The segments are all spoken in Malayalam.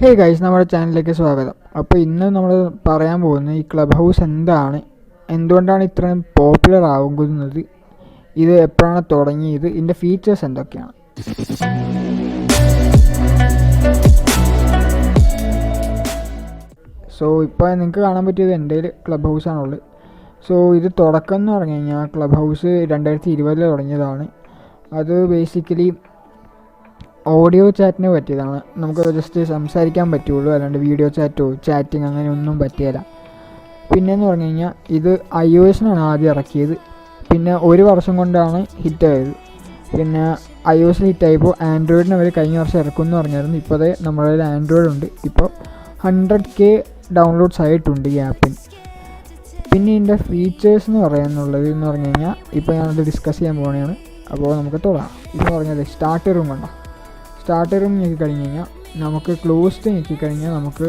ഹേ ഗൈസ്, നമ്മുടെ ചാനലിലേക്ക് സ്വാഗതം. അപ്പോൾ ഇന്ന് നമ്മൾ പറയാൻ പോകുന്നത് ഈ ക്ലബ് ഹൗസ് എന്താണ്, എന്തുകൊണ്ടാണ് ഇത്രയും പോപ്പുലർ ആകുന്നത്, ഇത് എപ്പോഴാണ് തുടങ്ങിയത്, ഇതിൻ്റെ ഫീച്ചേഴ്സ് എന്തൊക്കെയാണ്. സോ ഇപ്പോൾ നിങ്ങൾക്ക് കാണാൻ പറ്റിയത് എൻ്റെ ക്ലബ് ഹൗസാണുള്ളത്. സോ ഇത് തുടക്കം എന്ന് പറഞ്ഞു കഴിഞ്ഞാൽ ക്ലബ് ഹൗസ് 2020 തുടങ്ങിയതാണ്. അത് ബേസിക്കലി ഓഡിയോ ചാറ്റിന് പറ്റിയതാണ്. നമുക്ക് ജസ്റ്റ് സംസാരിക്കാൻ പറ്റുള്ളൂ, അല്ലാണ്ട് വീഡിയോ ചാറ്റോ ചാറ്റിങ് അങ്ങനെ ഒന്നും പറ്റിയല്ല. പിന്നെയെന്ന് പറഞ്ഞു കഴിഞ്ഞാൽ ഇത് iOS-നാണ് ആദ്യം ഇറക്കിയത്. പിന്നെ ഒരു വർഷം കൊണ്ടാണ് ഹിറ്റായത്. പിന്നെ iOS ഹിറ്റായപ്പോൾ ആൻഡ്രോയിഡിന് അവർ കഴിഞ്ഞ വർഷം ഇറക്കുമെന്ന് പറഞ്ഞായിരുന്നു. ഇപ്പോൾ അത് നമ്മുടെ കയ്യിൽ ആൻഡ്രോയിഡ് ഉണ്ട്. ഇപ്പോൾ 100K ഡൗൺലോഡ്സ് ആയിട്ടുണ്ട് ഈ ആപ്പിന്. പിന്നെ ഇതിൻ്റെ ഫീച്ചേഴ്സ് എന്ന് പറയാനുള്ളത് എന്ന് പറഞ്ഞു കഴിഞ്ഞാൽ ഇപ്പോൾ ഞാനത് ഡിസ്കസ് ചെയ്യാൻ പോകുകയാണ്. അപ്പോൾ നമുക്ക് തുടങ്ങാം. ഇതെന്ന് പറഞ്ഞാൽ സ്റ്റാർട്ട് റൂം കണ്ടോ, സ്റ്റാർട്ട് റൂം ഞെക്കിക്കഴിഞ്ഞ് കഴിഞ്ഞാൽ നമുക്ക് ക്ലോസ്ഡ് ഞെക്കിക്കഴിഞ്ഞാൽ നമുക്ക്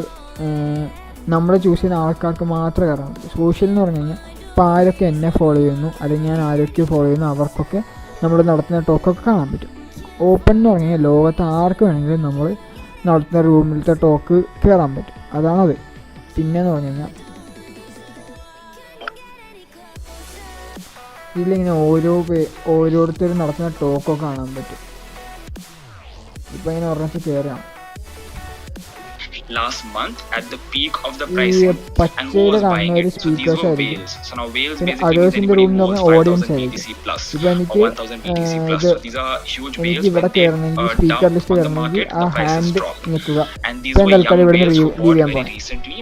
നമ്മൾ ചൂസ് ചെയ്യുന്ന ആൾക്കാർക്ക് മാത്രമേ കയറാൻ പറ്റൂ. സോഷ്യൽ എന്ന് പറഞ്ഞു കഴിഞ്ഞാൽ ഇപ്പോൾ ആരൊക്കെ എന്നെ ഫോളോ ചെയ്യുന്നു അല്ലെങ്കിൽ ഞാൻ ആരൊക്കെ ഫോളോ ചെയ്യുന്നു അവർക്കൊക്കെ നമ്മൾ നടത്തുന്ന ടോക്കൊക്കെ കാണാൻ പറ്റും. ഓപ്പൺ എന്ന് പറഞ്ഞു കഴിഞ്ഞാൽ ലോകത്ത് ആർക്ക് വേണമെങ്കിലും നമ്മൾ നടത്തുന്ന റൂമിലത്തെ ടോക്ക് കയറാൻ പറ്റും, അതാണത്. പിന്നെയെന്ന് പറഞ്ഞു കഴിഞ്ഞാൽ ഇതിലിങ്ങനെ ഓരോരുത്തരും നടത്തുന്ന ടോക്കൊക്കെ കാണാൻ പറ്റും. ഇപ്പോൾ ഇങ്ങനെ ഒരെണ്ണം കയറാം. Last month at the peak of the pricing and who was buying it, so these were whales. So now whales basically means anybody who was 5000 BTC plus or 1000 BTC plus. So these are huge whales. When they dump on the market, the prices drop. And these were young whales who bought very recently.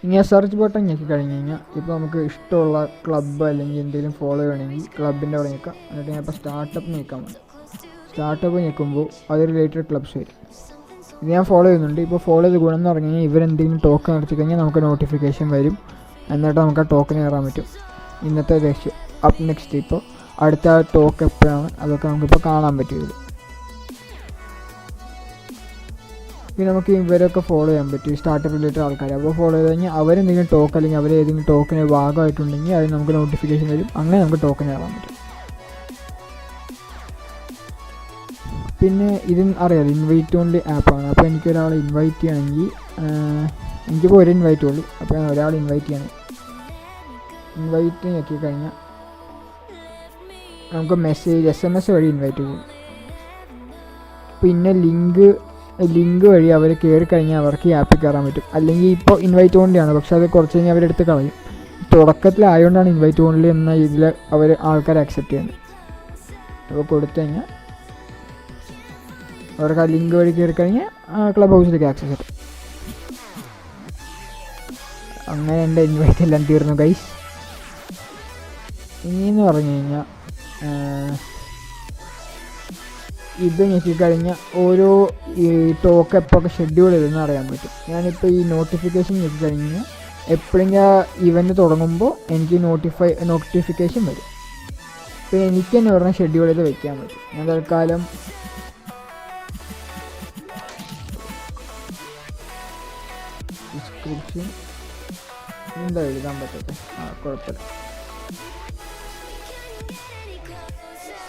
ഇങ്ങനെ സെർച്ച് ബട്ടൺ ഞെക്കി കഴിഞ്ഞ് കഴിഞ്ഞാൽ ഇപ്പോൾ നമുക്ക് ഇഷ്ടമുള്ള ക്ലബ്ബ് അല്ലെങ്കിൽ എന്തെങ്കിലും ഫോളോ ചെയ്യണമെങ്കിൽ ക്ലബിൻ്റെ അവിടെ ഞെക്കാം. എന്നിട്ട് ഞാൻ ഇപ്പോൾ സ്റ്റാർട്ടപ്പ് ഞെക്കാൻ മതി. സ്റ്റാർട്ടപ്പ് ഞെക്കുമ്പോൾ അത് റിലേറ്റഡ് ക്ലബ്സ് വരും. ഇത് ഞാൻ ഫോളോ ചെയ്യുന്നുണ്ട്. ഇപ്പോൾ ഫോളോ ചെയ്ത് ഗുണം എന്ന് പറഞ്ഞു കഴിഞ്ഞാൽ ഇവരെന്തെങ്കിലും ടോക്കൺ നടത്തി കഴിഞ്ഞാൽ നമുക്ക് നോട്ടിഫിക്കേഷൻ വരും. എന്നിട്ട് നമുക്ക് ആ ടോക്കൺ കയറാൻ പറ്റും. ഇന്നത്തെ ലക്ഷ്യം അപ്പ് നെക്സ്റ്റ് ഇപ്പോൾ അടുത്ത ടോക്ക് എപ്പോഴാണ് അതൊക്കെ നമുക്കിപ്പോൾ കാണാൻ പറ്റും ഇതിൽ. പിന്നെ നമുക്ക് ഇവരൊക്കെ ഫോളോ ചെയ്യാൻ പറ്റും, സ്റ്റാർട്ടപ്പ് റിലേറ്റഡ് ആൾക്കാർ. അപ്പോൾ ഫോളോ ചെയ്ത് കഴിഞ്ഞാൽ അവരെന്തെങ്കിലും ടോക്ക് അല്ലെങ്കിൽ അവർ ഏതെങ്കിലും ടോക്കിന് ഭാഗമായിട്ടുണ്ടെങ്കിൽ അത് നമുക്ക് നോട്ടിഫിക്കേഷൻ വരും. അങ്ങനെ നമുക്ക് ടോക്കൺ കയറാൻ പറ്റും. പിന്നെ ഇത് അറിയാലോ, ഇൻവൈറ്റ് ഓൺലി ആപ്പാണ്. അപ്പോൾ എനിക്കൊരാളെ ഇൻവൈറ്റ് ചെയ്യണമെങ്കിൽ എനിക്കിപ്പോൾ ഒരു ഇൻവൈറ്റ് ഉള്ളൂ. അപ്പോൾ ഞാൻ ഒരാൾ ഇൻവൈറ്റ് ചെയ്യണം. ഇൻവൈറ്റ് ഞെക്കി കഴിഞ്ഞാൽ നമുക്ക് SMS വഴി ഇൻവൈറ്റ് ചെയ്യും. പിന്നെ ലിങ്ക് വഴി അവർ കയറി കഴിഞ്ഞാൽ അവർക്ക് ഈ ആപ്പിൽ കയറാൻ പറ്റും. അല്ലെങ്കിൽ ഇപ്പോൾ ഇൻവൈറ്റ് ഓൺലിയാണ്, പക്ഷെ അത് കുറച്ച് കഴിഞ്ഞാൽ അവരെടുത്ത് കളയും. തുടക്കത്തിലായതുകൊണ്ടാണ് ഇൻവൈറ്റ് ഓൺലി എന്ന ഇതിൽ അവർ ആൾക്കാർ അക്സെപ്റ്റ് ചെയ്യുന്നത്. അപ്പോൾ കൊടുത്തു കഴിഞ്ഞാൽ അവർക്ക് ആ ലിങ്ക് വഴി കയറി കഴിഞ്ഞാൽ ക്ലബ് ഹൗസിലേക്ക് ആക്സസ് കിട്ടും. അങ്ങനെ എൻ്റെ ഇൻവൈറ്റ് എല്ലാം തീർന്നു ഗൈസ്. ഇനിയെന്ന് പറഞ്ഞു കഴിഞ്ഞാൽ ഇത് ഞെക്കിക്കഴിഞ്ഞാൽ ഓരോ ഈ ടോക്ക് എപ്പോഴൊക്കെ ഷെഡ്യൂൾ ചെയ്തെന്ന് അറിയാൻ പറ്റും. ഞാനിപ്പോൾ ഈ നോട്ടിഫിക്കേഷൻ ഞെക്കിക്കഴിഞ്ഞാൽ എപ്പോഴെങ്കിലും ഇവൻ്റ് തുടങ്ങുമ്പോൾ എനിക്ക് നോട്ടിഫിക്കേഷൻ വരും. ഇപ്പോൾ എനിക്ക് തന്നെ ഒരെണ്ണം ഷെഡ്യൂൾ ചെയ്ത് വെക്കാൻ പറ്റും. ഞാൻ തൽക്കാലം ഡിസ്ക്രിപ്ഷൻ എന്താ എഴുതാൻ പറ്റട്ടെ, കുഴപ്പമില്ല.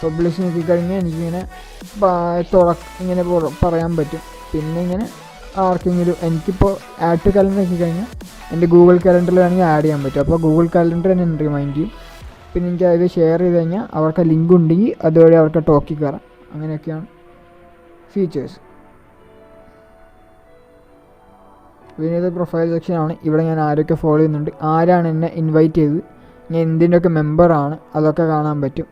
പബ്ലിഷ് നോക്കിക്കഴിഞ്ഞാൽ എനിക്കിങ്ങനെ ഇങ്ങനെ പറയാൻ പറ്റും. പിന്നെ ഇങ്ങനെ ആർക്കെങ്കിലും എനിക്കിപ്പോൾ ആഡ് ടു കലണ്ടർ നോക്കിക്കഴിഞ്ഞാൽ എൻ്റെ ഗൂഗിൾ കലണ്ടറിൽ വേണമെങ്കിൽ ആഡ് ചെയ്യാൻ പറ്റും. അപ്പോൾ ഗൂഗിൾ കലണ്ടർ തന്നെ റിമൈൻഡ് ചെയ്യും. പിന്നെ എനിക്ക് അത് ഷെയർ ചെയ്ത് കഴിഞ്ഞാൽ അവർക്ക് ലിങ്ക് ഉണ്ടെങ്കിൽ അതുവഴി അവർക്ക് ടോക്കിൽ കയറാം. അങ്ങനെയൊക്കെയാണ് ഫീച്ചേഴ്സ്. പിന്നെ ഇത് പ്രൊഫൈൽ സെക്ഷനാണ്. ഇവിടെ ഞാൻ ആരൊക്കെ ഫോളോ ചെയ്യുന്നുണ്ട്, ആരാണ് എന്നെ ഇൻവൈറ്റ് ചെയ്തത്, ഞാൻ എന്തിൻ്റെയൊക്കെ മെമ്പറാണ്, അതൊക്കെ കാണാൻ പറ്റും.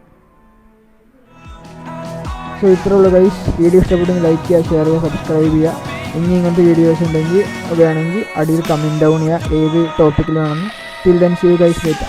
സോ ഇത്രേ ഉള്ളൂ ഗൈസ്. വീഡിയോ ഇഷ്ടപ്പെട്ടെങ്കിൽ ലൈക്ക് ചെയ്യുക, ഷെയർ ചെയ്യുക, സബ്സ്ക്രൈബ് ചെയ്യുക. ഇനി ഇങ്ങനത്തെ വീഡിയോസ് ഉണ്ടെങ്കിൽ വേണമെങ്കിൽ അടിയിൽ കമൻറ്റ് ഡൗൺ ചെയ്യുക ഏത് ടോപ്പിക്കിൽ വേണമെന്ന്. Till then see you guys later.